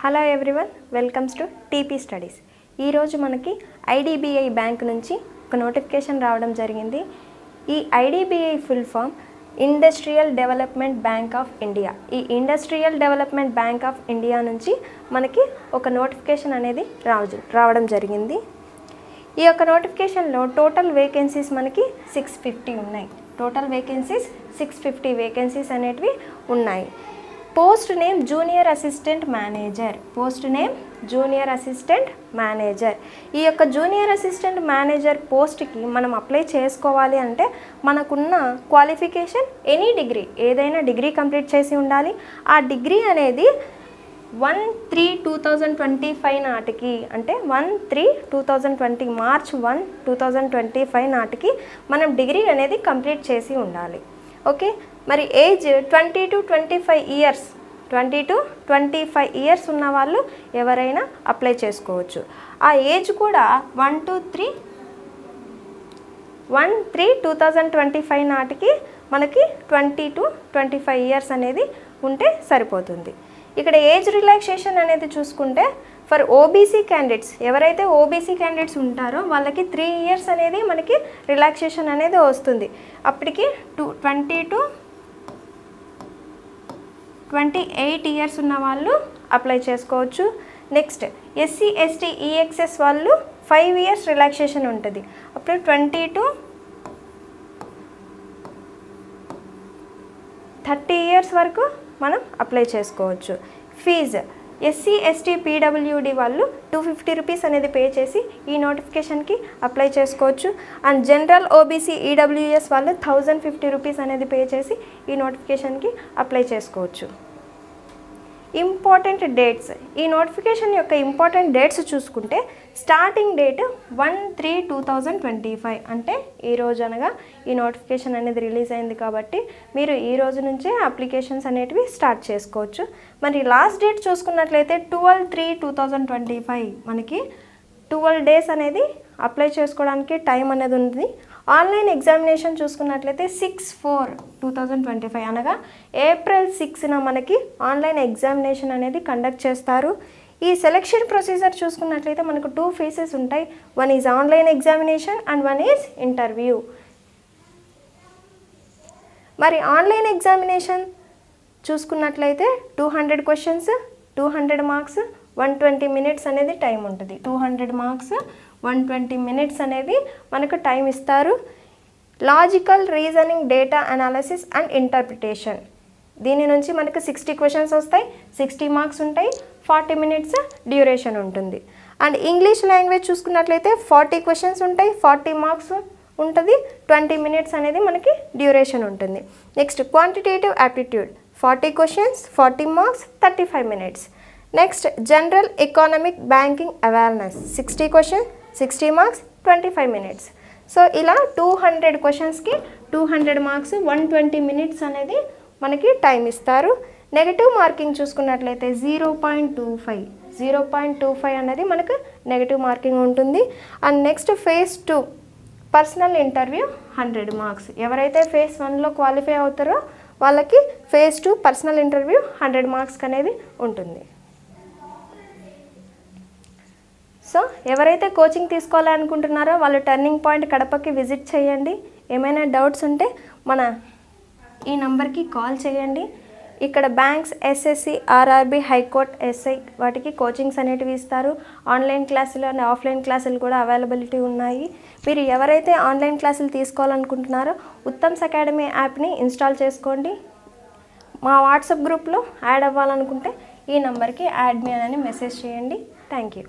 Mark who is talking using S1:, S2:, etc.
S1: Hello everyone, welcomes to TP studies. ఈరోజు మనకి IDBI bank నుంచి ఒక నోటిఫికేషన్ రావడం జరిగింది. ఈ IDBI full form industrial development bank of India. ఈ industrial development bank of India నుంచి మనకి ఒక నోటిఫికేషన్ అనేది రావడం జరిగింది. ఈ యొక్క నోటిఫికేషన్లో టోటల్ వేకెన్సీస్ మనకి 650 ఉన్నాయి. టోటల్ వేకెన్సీస్ 650 వేకెన్సీస్ అనేటివి ఉన్నాయి. Post name junior assistant manager. Post name junior assistant manager. ఈ యొక్క జూనియర్ అసిస్టెంట్ మేనేజర్ పోస్ట్కి మనం అప్లై చేసుకోవాలి అంటే మనకున్న క్వాలిఫికేషన్ ఎనీ డిగ్రీ, ఏదైనా డిగ్రీ కంప్లీట్ చేసి ఉండాలి. ఆ డిగ్రీ అనేది 1/3/2025 నాటికి, అంటే 1/3/2020 మార్చ్ 1, 2025 నాటికి మనం డిగ్రీ అనేది కంప్లీట్ చేసి ఉండాలి. ఓకే, మరి age 20 to 25 years, 20 to 25 years ఉన్న వాళ్ళు ఎవరైనా అప్లై చేసుకోవచ్చు. ఆ ఏజ్ కూడా 1/3/2025 నాటికి మనకి 20 to 25 ఇయర్స్ అనేది ఉంటే సరిపోతుంది. ఇక్కడ ఏజ్ రిలాక్సేషన్ అనేది చూసుకుంటే ఫర్ ఓబీసీ క్యాండిడేట్స్, ఎవరైతే ఓబీసీ క్యాండిడేట్స్ ఉంటారో వాళ్ళకి 3 ఇయర్స్ అనేది మనకి రిలాక్సేషన్ అనేది వస్తుంది. అప్పటికి 20 to 28 ఇయర్స్ ఉన్న వాళ్ళు అప్లై చేసుకోవచ్చు. నెక్స్ట్ ఎస్సీ ఎస్టీ ఈఎక్స్ఎస్ వాళ్ళు 5 ఇయర్స్ రిలాక్సేషన్ ఉంటుంది. అప్పుడు 20 to 30 ఇయర్స్ వరకు మనం అప్లై చేసుకోవచ్చు. ఫీజు ఎస్సీ ఎస్టీ పీడబ్ల్యూడి వాళ్ళు 250 రూపీస్ అనేది పే చేసి ఈ నోటిఫికేషన్కి అప్లై చేసుకోవచ్చు. అండ్ జనరల్ ఓబీసీ ఈడబ్ల్యూఎస్ వాళ్ళు 1050 రూపీస్ అనేది పే చేసి ఈ నోటిఫికేషన్కి అప్లై చేసుకోవచ్చు. ఇంపార్టెంట్ డేట్స్, ఈ నోటిఫికేషన్ యొక్క ఇంపార్టెంట్ డేట్స్ చూసుకుంటే స్టార్టింగ్ డేట్ 1/3/2025, అంటే ఈరోజు అనగా ఈ నోటిఫికేషన్ అనేది రిలీజ్ అయింది కాబట్టి మీరు ఈ రోజు నుంచే అప్లికేషన్స్ అనేటివి స్టార్ట్ చేసుకోవచ్చు. మరి లాస్ట్ డేట్ చూసుకున్నట్లయితే 12/3/2025, మనకి 12 డేస్ అనేది అప్లై చేసుకోవడానికి టైం అనేది ఉంది. ఆన్లైన్ ఎగ్జామినేషన్ చూసుకున్నట్లయితే 6/4/2025, అనగా ఏప్రిల్ 6న మనకి ఆన్లైన్ ఎగ్జామినేషన్ అనేది కండక్ట్ చేస్తారు. ఈ సెలెక్షన్ ప్రొసీజర్ చూసుకున్నట్లయితే మనకు 2 ఫేసెస్ ఉంటాయి. One is online examination and one is interview. మరి ఆన్లైన్ ఎగ్జామినేషన్ చూసుకున్నట్లయితే 200 క్వశ్చన్స్, 200 మార్క్స్, 120 మినిట్స్ అనేది టైం ఉంటుంది. 200 మార్క్స్, 120 మినిట్స్ అనేది మనకు టైం ఇస్తారు. Logical reasoning, data analysis and interpretation, దీని నుంచి మనకు 60 క్వశ్చన్స్ వస్తాయి, 60 మార్క్స్ ఉంటాయి, 40 మినిట్స్ డ్యూరేషన్ ఉంటుంది. అండ్ ఇంగ్లీష్ లాంగ్వేజ్ చూసుకున్నట్లయితే 40 క్వశ్చన్స్ ఉంటాయి, 40 మార్క్స్ ఉంటుంది, 20 మినిట్స్ అనేది మనకి డ్యూరేషన్ ఉంటుంది. Next quantitative aptitude 40 questions, 40 marks, 35 minutes. Next general economic banking awareness 60 questions, 60 marks, 25 minutes. So ఇలా 200 క్వశ్చన్స్కి 200 మార్క్స్, 120 మినిట్స్ అనేది మనకి టైం ఇస్తారు. నెగటివ్ మార్కింగ్ చూసుకున్నట్లయితే 0.25 అనేది మనకు నెగటివ్ మార్కింగ్ ఉంటుంది. And next phase 2 personal interview 100 marks. ఎవరైతే ఫేజ్ 1లో క్వాలిఫై అవుతారో వాళ్ళకి ఫేజ్ 2 పర్సనల్ ఇంటర్వ్యూ 100 మార్క్స్ అనేది ఉంటుంది. సో ఎవరైతే కోచింగ్ తీసుకోవాలనుకుంటున్నారో వాళ్ళు టర్నింగ్ పాయింట్ కడపకి విజిట్ చేయండి. ఏమైనా డౌట్స్ ఉంటే మన ఈ నంబర్కి కాల్ చేయండి. ఇక్కడ banks, SSC, RRB, high court, SI వాటికి కోచింగ్స్ అనేటివి ఇస్తారు. ఆన్లైన్ క్లాసులు అండ్ ఆఫ్లైన్ క్లాసులు కూడా అవైలబిలిటీ ఉన్నాయి. మీరు ఎవరైతే ఆన్లైన్ క్లాసులు తీసుకోవాలనుకుంటున్నారో ఉత్తమ్స్ అకాడమీ యాప్ని ఇన్స్టాల్ చేసుకోండి. మా వాట్సాప్ గ్రూప్లో యాడ్ అవ్వాలనుకుంటే ఈ నంబర్కి యాడ్ మీ అని మెసేజ్ చేయండి. Thank you.